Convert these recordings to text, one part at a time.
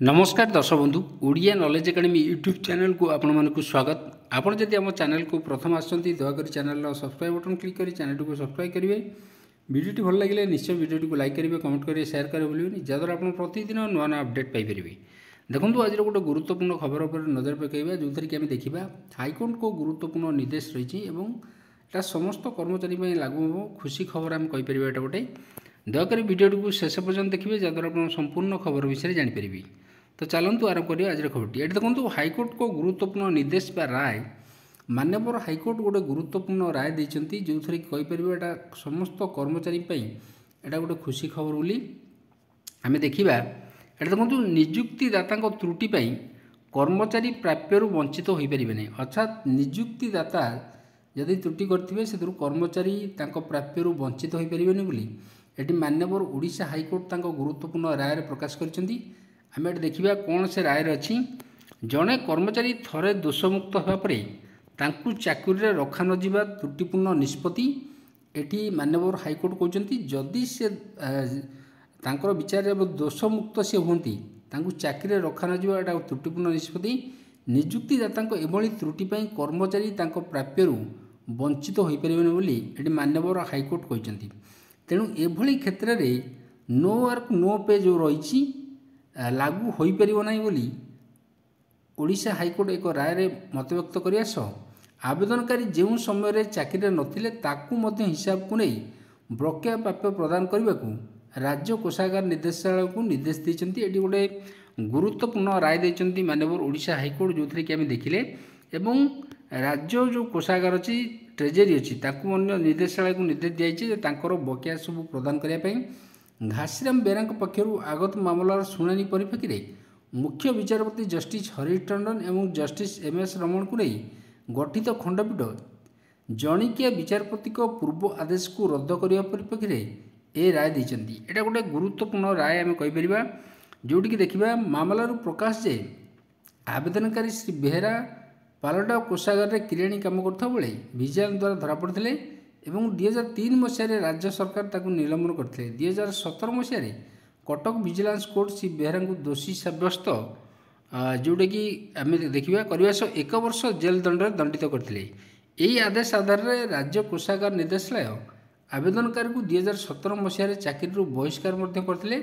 नमस्कार दर्शक बंधु Odia knowledge academy YouTube channel को आपण मानक स्वागत। आपण जदि आम चैनल को प्रथम आसती दयाकोरी चैनल सब्सक्राइब बटन क्लिक कर चैनल को सब्सक्राइब करेंगे। वीडियो भल लगे निश्चय वीडियो को लाइक करेंगे, कमेंट करेंगे, शेयर करेंगे भूलें जहाँद्वारा आप प्रतिदिन नुआ नुआ अपडेट पाइपर। देखो आज गोटे गुरुत्वपूर्ण खबर पर नजर पकड़ा जो थी कि आम देखा हाइकोर्ट को गुरुत्वपूर्ण निर्देश रही है समस्त कर्मचारी लागू हम खुशी खबर आम कहीपर। यहाँ गोटे दयाकोरी वीडियो को शेष पर्यटन देखिए जहाँद्वारा आप संपूर्ण खबर विषय जानीपर। तो चलतु आरंभ करिए आज खबरटी। ये देखो हाइकोर्ट को गुरुत्वपूर्ण निर्देश बा राय माननीय हाइकोर्ट गोटे गुरुत्वपूर्ण राय देते जो थी कहीपर यहाँ समस्त कर्मचारी यहाँ गोटे खुशी खबर बोली आम देखा। ये देखो निजुक्तिदाता त्रुटि कर्मचारी प्राप्य वंचित हो पारे अर्थात निजुक्तिदाता जदि त्रुटि करते से कर्मचारी प्राप्य वंचित हो पारे बोली ये माननीय ओडिशा हाइकोर्ट गुरुत्वपूर्ण राय प्रकाश कर आम ये देखा कौन से राय अच्छी। जड़े कर्मचारी थरे दोषमुक्त होगापर चाकरी रखा नजा त्रुटिपूर्ण निष्पत्ति ये माननीय हाइकोर्ट कहते जदि से विचार दोषमुक्त से हमें चाकरी रखा नजा यहाँ त्रुटिपूर्ण निष्पत्ति निजुक्तिदाता एभली त्रुटि कर्मचारी प्राप्य वंचित हो पारे ये माननीय हाइकोर्ट कहते। तेणु एभली क्षेत्र में नो वर्क नो पे जो रही लागू हो पार बोली ओडिशा हाइकोर्ट एक राय मतव्यक्त करने सह आवेदनकारी जो समय चाकरी नथिले ताकू मध्य हिसाब को नहीं बकेया प्राप्य प्रदान करने को राज्य कोषागार निर्देशालय को निर्देश देते। ये गोटे गुरुत्वपूर्ण राय देते माननीय ओडिशा हाइकोर्ट जो थी कि आम देखिले एवं राज्य जो कोषागार अच्छी ट्रेजेरी अच्छी निर्देशालय को निर्देश दिखाई बकेया सब प्रदान करने घासीराम बेरा पक्षर आगत मामलार शुणाणी परिप्रेक्षी मुख्य विचारपति जस्टिस हरीश टंडन एवं जस्टिस एमएस रमण को नहीं गठित खंडपीठ जणिकिया विचारपति पूर्व आदेश को रद्द करने परिप्रेक्षी ए राय देते। यहाँ गोटे गुरुत्वपूर्ण राय आम कहीपर जोटि देखा मामलार प्रकाश जे आवेदनकारी श्री बेहेरा पालटा कोषागार में किराणी काम करता बेले विजिलेंस द्वारा धरा पड़ते एवं 2003 मसीह राज्य सरकार ताकू निलंबन करते। 2017 मसीह कटक विजिलेंस कोर्ट श्री बेहेरा को दोषी सब्यस्त जोटा कि आम देखा करने सह 1 वर्ष जेल दंड दंडित करते। यही आदेश आधार में राज्य कोषागार निर्देशालय आवेदनकारी को 2017 मसीह चाकरी बहिष्कार करते।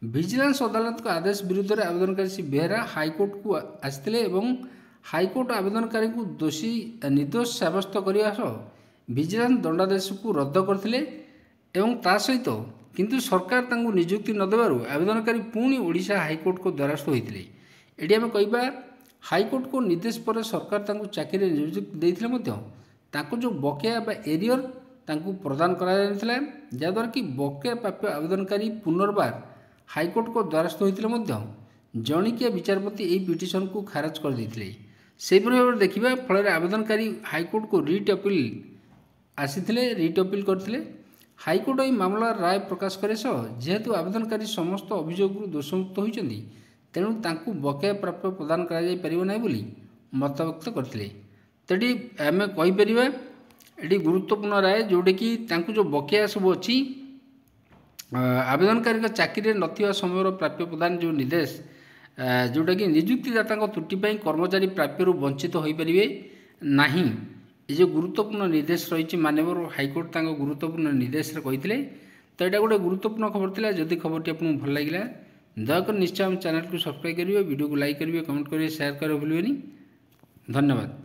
विजिलेंस अदालत का आदेश विरुद्ध में आवेदनकारी श्री बेहेरा हाइकोर्ट को आसते हाइकोर्ट आवेदनकारी को दोषी निर्दोष सब्यस्त करने विजिलेंस दंडादेश को रद्द करते सहित किंतु सरकार निजुक्ति नदेवु आवेदनकारी पुणी ओडिशा हाइकोर्ट को द्वारस्थ होते। ये आम कह हाइकोर्ट को निर्देश पर सरकार चाकरी निजुक्ति देते जो बकेया एरियर प्रदान करा जहाद्वारा कि बकेया प्राप्य आवेदनकारी पुनर्बार हाइकोर्ट को द्वारस्थ होते जणिकिया विचारपति यही पिटिशन को खारज कर देते। से भाव देखा फल आवेदनकारी हाइकोर्ट को रिट अपील आसीथिले रिट अपील करते। हाइकोर्ट यह मामला राय प्रकाश करे जेहेतु आवेदनकारी समस्त अभियोग दोषमुक्त होती तेणु तांकु बकेया प्राप्य प्रदान करा बोली मतव्यक्त करते। तो ये आम कहीपर ये गुरुत्वपूर्ण राय जोटे कि जो बकेया सब अच्छी आवेदनकारी चाकरी नथिबा समय प्राप्य प्रदान जो निर्देश जोटा कि निजुक्तिदाता त्रुटि कर्मचारी प्राप्य वंचित हो पारे नहीं ये जो गुरुत्वपूर्ण निर्देश रही माननीय हाइकोर्ट गुरुत्वपूर्ण निर्देश कहते। तो यहाँ गोटे गुरुत्वपूर्ण खबर था। जदि खबर आपको भल लगे दयाकोरी निश्चय हम चैनल को सब्सक्राइब करेंगे, वीडियो को लाइक करेंगे, कमेंट करेंगे, शेयर करेंगे भूलें। धन्यवाद।